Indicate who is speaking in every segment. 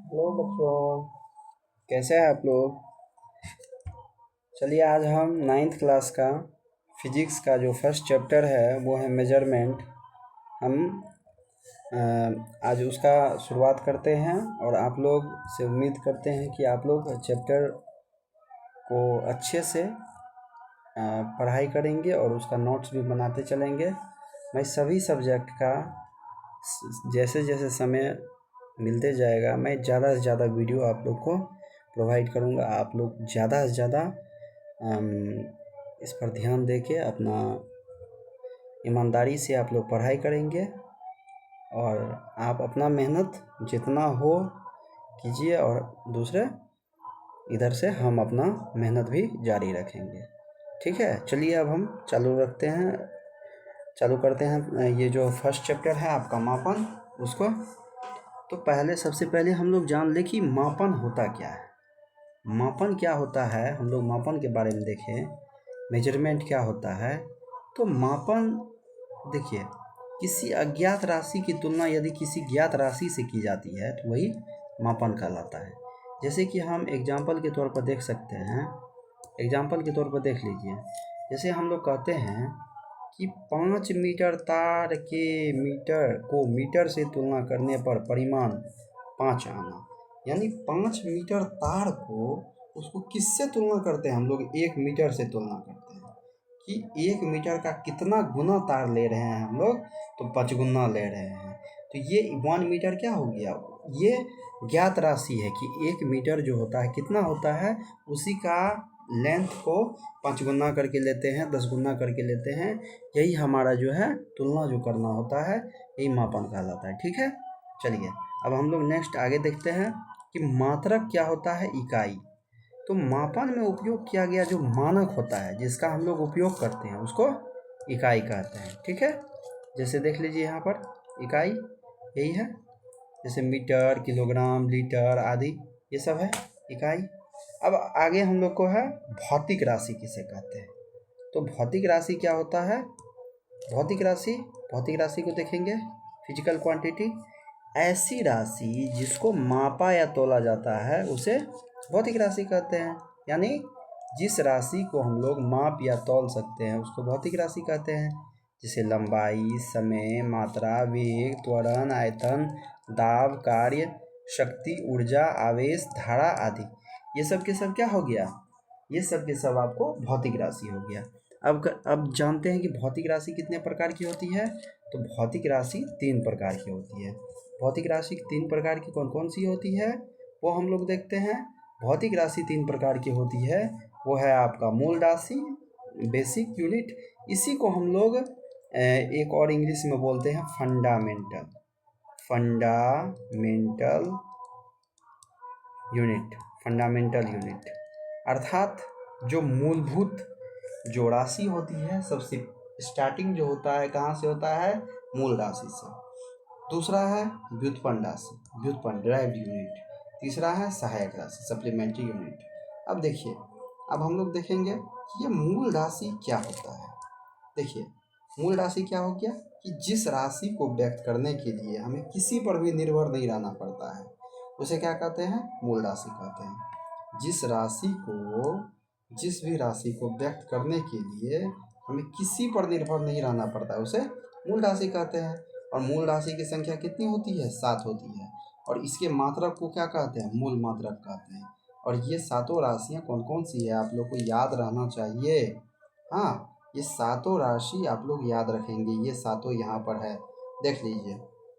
Speaker 1: Hello बच्चों, कैसे हैं आप लोग। चलिए आज हम नाइन्थ क्लास का फिजिक्स का जो फर्स्ट चैप्टर है वो है मेजरमेंट। हम आज उसका शुरुआत करते हैं और आप लोग से उम्मीद करते हैं कि आप लोग चैप्टर को अच्छे से पढ़ाई करेंगे और उसका नोट्स भी बनाते चलेंगे। मैं सभी सब्जेक्ट का जैसे जैसे समय मिलते जाएगा मैं ज़्यादा से ज़्यादा वीडियो आप लोग को प्रोवाइड करूँगा। आप लोग ज़्यादा से ज़्यादा इस पर ध्यान देके अपना ईमानदारी से आप लोग पढ़ाई करेंगे और आप अपना मेहनत जितना हो कीजिए और दूसरे इधर से हम अपना मेहनत भी जारी रखेंगे। ठीक है, चलिए अब हम चालू करते हैं ये जो फर्स्ट चैप्टर है आपका मापन उसको। तो सबसे पहले हम लोग जान लें कि मापन होता क्या है। मापन क्या होता है, हम लोग मापन के बारे में देखें। मेजरमेंट क्या होता है, तो मापन देखिए किसी अज्ञात राशि की तुलना यदि किसी ज्ञात राशि से की जाती है तो वही मापन कहलाता है। जैसे कि हम एग्जाम्पल के तौर पर देख सकते हैं, एग्जाम्पल के तौर पर देख लीजिए। जैसे हम लोग कहते हैं कि 5 मीटर तार के मीटर को मीटर से तुलना करने पर परिमाण 5 आना, यानी 5 मीटर तार को उसको किससे तुलना करते हैं हम लोग, 1 मीटर से तुलना करते हैं कि 1 मीटर का कितना गुना तार ले रहे हैं हम लोग, तो 5 गुना ले रहे हैं। तो ये 1 मीटर क्या हो गया, ये ज्ञात राशि है कि 1 मीटर जो होता है कितना होता है, उसी का लेंथ को 5 गुना करके लेते हैं, 10 गुना करके लेते हैं। यही हमारा जो है तुलना जो करना होता है, यही मापन कहलाता है। ठीक है, चलिए अब हम लोग नेक्स्ट आगे देखते हैं कि मात्रक क्या होता है, इकाई। तो मापन में उपयोग किया गया जो मानक होता है जिसका हम लोग उपयोग करते हैं उसको इकाई कहते हैं। ठीक है, जैसे देख लीजिए यहाँ पर इकाई यही है, जैसे मीटर, किलोग्राम, लीटर आदि ये सब है इकाई। अब आगे हम लोग को है भौतिक राशि किसे कहते हैं। तो भौतिक राशि क्या होता है, भौतिक राशि को देखेंगे, फिजिकल क्वांटिटी, ऐसी राशि जिसको मापा या तोला जाता है उसे भौतिक राशि कहते हैं। यानी जिस राशि को हम लोग माप या तौल सकते हैं उसको भौतिक राशि कहते हैं। जैसे लंबाई, समय, मात्रा, वेग, त्वरण, आयतन, दाब, कार्य, शक्ति, ऊर्जा, आवेश, धारा आदि, ये सब के सब क्या हो गया, ये सब के सब आपको भौतिक राशि हो गया। अब जानते हैं कि भौतिक राशि कितने प्रकार की होती है। तो भौतिक राशि 3 प्रकार की होती है। भौतिक राशि 3 प्रकार की कौन कौन सी होती है वो हम लोग देखते हैं। भौतिक राशि 3 प्रकार की होती है, वो है आपका मूल राशि, बेसिक यूनिट, इसी को हम लोग एक और इंग्लिश में बोलते हैं फंडामेंटल यूनिट, फंडामेंटल यूनिट। अर्थात जो मूलभूत जो राशि होती है, सबसे स्टार्टिंग जो होता है कहाँ से होता है, मूल राशि से। दूसरा है व्युत्पन्न राशि, व्युत्पन्न ड्राइव्ड यूनिट। तीसरा है सहायक राशि, सप्लीमेंट्री यूनिट। अब देखिए, अब हम लोग देखेंगे कि ये मूल राशि क्या होता है। देखिए मूल राशि क्या हो गया कि जिस राशि को व्यक्त करने के लिए हमें किसी पर भी निर्भर नहीं रहना पड़ता है उसे क्या कहते हैं, मूल राशि कहते हैं। जिस भी राशि को व्यक्त करने के लिए हमें किसी पर निर्भर नहीं रहना पड़ता है उसे मूल राशि कहते हैं। और मूल राशि की संख्या कितनी होती है, 7 होती है। और इसके मात्रक को क्या कहते हैं, मूल मात्रक कहते हैं। और ये सातों राशियाँ कौन कौन सी है आप लोग को याद रहना चाहिए। हाँ, ये सातों राशि आप लोग याद रखेंगे, ये सातों यहाँ पर है, देख लीजिए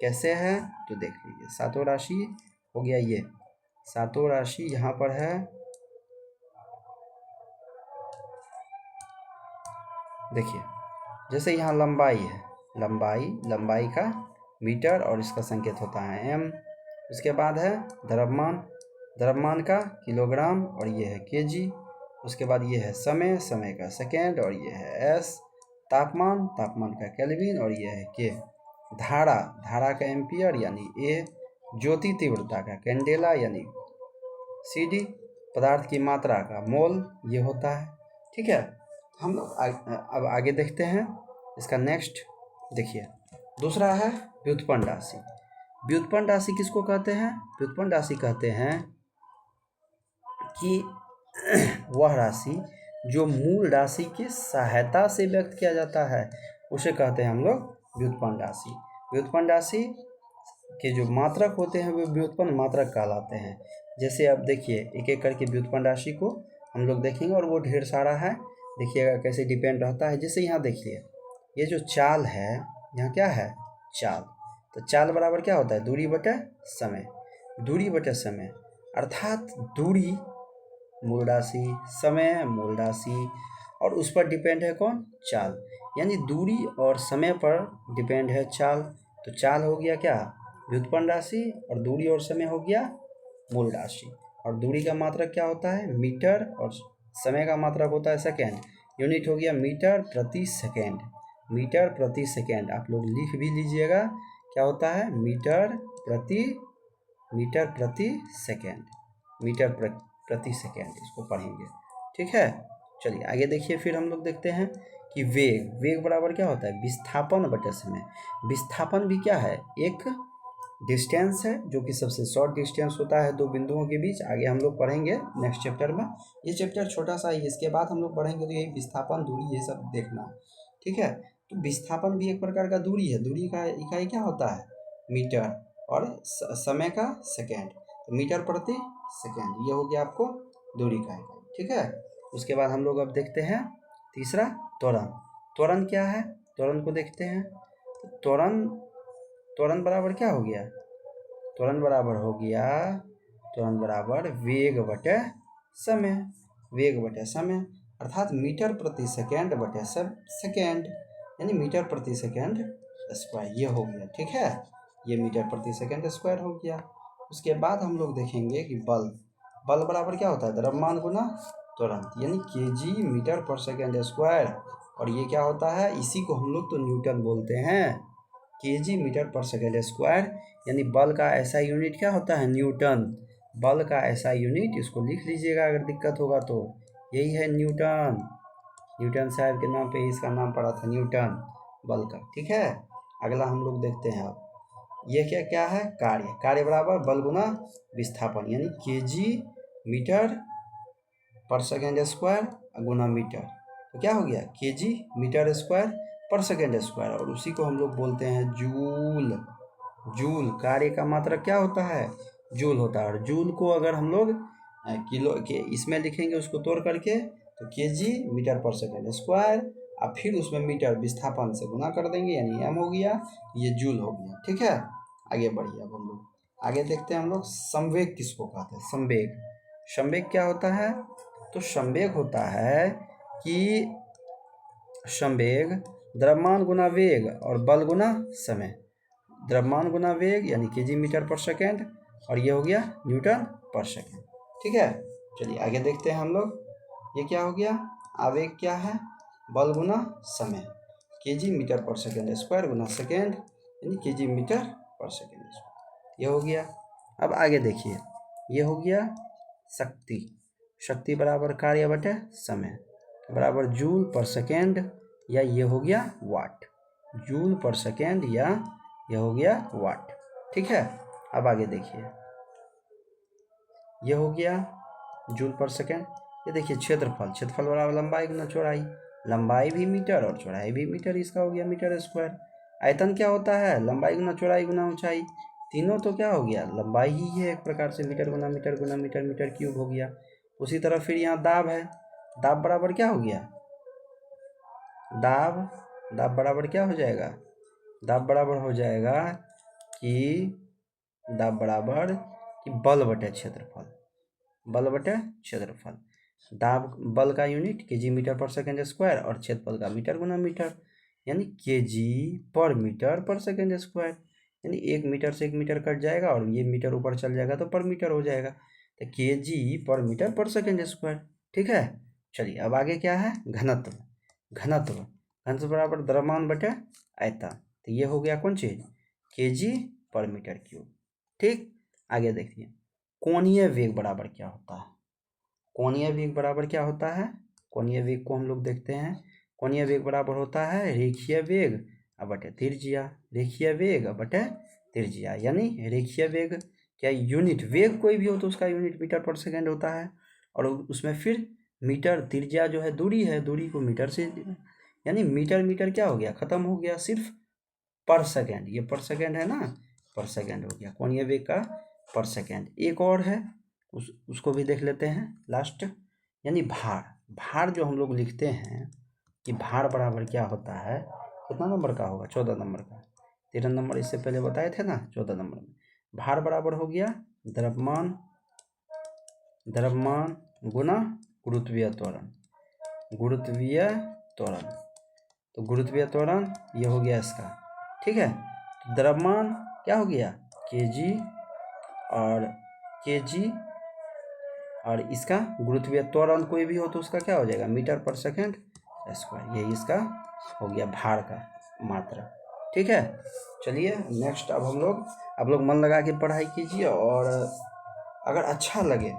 Speaker 1: कैसे है। तो देख लीजिए सातों राशि हो गया, ये सातों राशि यहाँ पर है। देखिए जैसे यहाँ लंबाई है, लंबाई का मीटर और इसका संकेत होता है एम। उसके बाद है द्रव्यमान का किलोग्राम और ये है केजी। उसके बाद ये है समय का सेकेंड और ये है एस। तापमान का केल्विन और ये है के। धारा का एम्पियर यानी ए। ज्योति तीव्रता का कैंडेला यानी CD। पदार्थ की मात्रा का मोल ये होता है। ठीक है, हम लोग अब आगे देखते हैं इसका नेक्स्ट। देखिए दूसरा है व्युत्पन्न राशि। व्युत्पन्न राशि किसको कहते हैं? व्युत्पन्न राशि कहते हैं कि वह राशि जो मूल राशि की सहायता से व्यक्त किया जाता है उसे कहते हैं हम लोग व्युत्पन्न राशि। व्युत्पन्न राशि के जो मात्रक होते हैं वो व्युत्पन्न मात्रक कहलाते हैं। जैसे अब देखिए एक एक करके व्युत्पन्न राशि को हम लोग देखेंगे और वो ढेर सारा है, देखिएगा कैसे डिपेंड रहता है। जैसे यहाँ देखिए ये जो चाल है, यहाँ क्या है? चाल। तो चाल बराबर क्या होता है? दूरी बटे समय। दूरी बटे समय अर्थात दूरी मूल राशि, समय मूल राशि, और उस पर डिपेंड है कौन? चाल। यानी दूरी और समय पर डिपेंड है चाल। तो चाल हो गया क्या? व्युत्पन्न राशि, और दूरी और समय हो गया मूल राशि। और दूरी का मात्रक क्या होता है? मीटर, और समय का मात्रक होता है सेकेंड। यूनिट हो गया मीटर प्रति सेकेंड। मीटर प्रति सेकेंड आप लोग लिख भी लीजिएगा, क्या होता है? मीटर प्रति सेकेंड। मीटर प्रति सेकेंड इसको पढ़ेंगे, ठीक है। चलिए आगे देखिए, फिर हम लोग देखते हैं कि वेग बराबर क्या होता है? विस्थापन बटे समय। विस्थापन भी क्या है? एक डिस्टेंस है, जो कि सबसे शॉर्ट डिस्टेंस होता है दो बिंदुओं के बीच। आगे हम लोग पढ़ेंगे नेक्स्ट चैप्टर में। ये चैप्टर छोटा सा ही, इसके बाद हम लोग पढ़ेंगे तो यही विस्थापन, दूरी, ये सब देखना, ठीक है। तो विस्थापन भी एक प्रकार का दूरी है। दूरी का इकाई क्या होता है? मीटर, और समय का सेकेंड। तो मीटर प्रति सेकेंड, ये हो गया आपको दूरी का इकाई, ठीक है। उसके बाद हम लोग अब देखते हैं तीसरा, त्वरण। त्वरण क्या है? त्वरण को देखते हैं। तो त्वरण बराबर क्या हो गया? त्वरण बराबर वेग बटे समय। वेग बटे समय अर्थात मीटर प्रति सेकेंड बटे सेकेंड, यानी मीटर प्रति सेकेंड स्क्वायर, ये हो गया, ठीक है। ये मीटर प्रति सेकेंड स्क्वायर हो गया। उसके बाद हम लोग देखेंगे कि बल बराबर क्या होता है? द्रव्यमान गुना त्वरण, यानी केजी मीटर पर सेकेंड स्क्वायर। और ये क्या होता है? इसी को हम लोग तो न्यूटन बोलते हैं, केजी मीटर पर सेकेंड स्क्वायर। यानी बल का ऐसा यूनिट क्या होता है? न्यूटन। बल का ऐसा यूनिट, इसको लिख लीजिएगा अगर दिक्कत होगा तो, यही है न्यूटन। न्यूटन साहब के नाम पे ही इसका नाम पड़ा था, न्यूटन, बल का, ठीक है। अगला हम लोग देखते हैं अब, ये क्या है? कार्य बराबर बल गुना विस्थापन, यानी केजी मीटर पर सेकेंड स्क्वायर गुना मीटर। तो क्या हो गया? केजी मीटर स्क्वायर पर सेकेंड स्क्वायर, और उसी को हम लोग बोलते हैं जूल। जूल कार्य का मात्रक क्या होता है? जूल होता है। और जूल को अगर हम लोग किलो के इसमें लिखेंगे, उसको तोड़ करके, तो केजी मीटर पर सेकेंड स्क्वायर, और फिर उसमें मीटर विस्थापन से गुना कर देंगे, यानी एम हो गया, ये जूल हो गया, ठीक है। आगे बढ़िए, अब हम लोग आगे देखते हैं हम लोग संवेग किसको कहते हैं? संवेग क्या होता है? तो संवेग होता है कि संवेग द्रव्यमान गुना वेग और बल गुना समय। द्रव्यमान गुना वेग यानी केजी मीटर पर सेकेंड, और ये हो गया न्यूटन पर सेकेंड, ठीक है। चलिए आगे देखते हैं हम लोग, ये क्या हो गया? आवेग क्या है? बल गुना समय, केजी मीटर पर सेकेंड स्क्वायर गुना सेकेंड, यानी केजी मीटर पर सेकेंड स्क्वायर, ये हो गया। अब आगे देखिए, ये हो गया शक्ति बराबर कार्य बटे समय बराबर जूल पर सेकेंड, या ये हो गया वाट। जूल पर सेकेंड, या ये हो गया वाट, ठीक है। अब आगे देखिए, ये हो गया जूल पर सेकेंड। ये देखिए क्षेत्रफल बराबर लंबाई गुना चौड़ाई। लंबाई भी मीटर और चौड़ाई भी मीटर, इसका हो गया मीटर स्क्वायर। आयतन क्या होता है? लंबाई गुना चौड़ाई गुना ऊंचाई। तीनों तो क्या हो गया? लंबाई ही है एक प्रकार से, मीटर गुना मीटर गुना मीटर, मीटर क्यूब हो गया। उसी तरह फिर यहाँ दाब है। दाब बराबर क्या हो गया? दाब बराबर क्या हो जाएगा? दाब बराबर हो जाएगा कि बल बटे क्षेत्रफल। दाब बल का यूनिट केजी मीटर पर सेकेंड स्क्वायर, और क्षेत्रफल का मीटर गुना मीटर, यानी केजी पर मीटर पर सेकेंड स्क्वायर। यानी 1 मीटर से 1 मीटर कट जाएगा, और ये मीटर ऊपर चल जाएगा तो पर मीटर हो जाएगा। तो केजी पर मीटर पर सेकेंड स्क्वायर, ठीक है। चलिए अब आगे क्या है? घनत्व बराबर द्रव्यमान बटे आयतन। तो ये हो गया कौन चीज? केजी पर मीटर क्यूब, ठीक। आगे देखिए, कोणीय वेग बराबर क्या होता है? कोणीय वेग बराबर क्या होता है? कोणीय वेग को हम लोग देखते हैं। कोणीय वेग बराबर होता है रेखीय वेग बटे त्रिज्या। रेखीय वेग बटे त्रिज्या, यानी रेखीय वेग क्या यूनिट, वेग कोई भी हो तो उसका यूनिट मीटर पर सेकेंड होता है, और उसमें फिर मीटर, त्रिज्या जो है दूरी है, दूरी को मीटर से, यानी मीटर मीटर क्या हो गया, खत्म हो गया, सिर्फ पर सेकेंड, ये पर सेकेंड है ना, पर सेकेंड हो गया कोणीय वेग का पर सेकेंड। एक और है उसको भी देख लेते हैं लास्ट, यानी भार। भार जो हम लोग लिखते हैं कि भार बराबर क्या होता है, कितना नंबर का होगा, 14 नंबर का, 13 नंबर इससे पहले बताए थे ना, 14 नंबर में भार बराबर हो गया द्रव्यमान गुना गुरुत्वीय त्वरण, गुरुत्वीय त्वरण, तो गुरुत्वीय त्वरण ये हो गया इसका, ठीक है। तो द्रव्यमान क्या हो गया केजी, और इसका गुरुत्वीय त्वरण कोई भी हो तो उसका क्या हो जाएगा मीटर पर सेकेंड स्क्वायर, यही इसका हो गया भार का मात्रा, ठीक है। चलिए नेक्स्ट, अब आप लोग मन लगा के पढ़ाई कीजिए, और अगर अच्छा लगे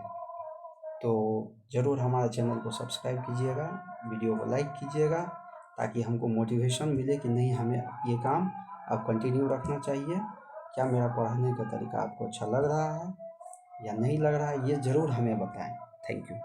Speaker 1: तो ज़रूर हमारे चैनल को सब्सक्राइब कीजिएगा, वीडियो को लाइक कीजिएगा, ताकि हमको मोटिवेशन मिले कि नहीं, हमें ये काम अब कंटिन्यू रखना चाहिए। क्या मेरा पढ़ाने का तरीका आपको अच्छा लग रहा है या नहीं लग रहा है, ये ज़रूर हमें बताएं। Thank you.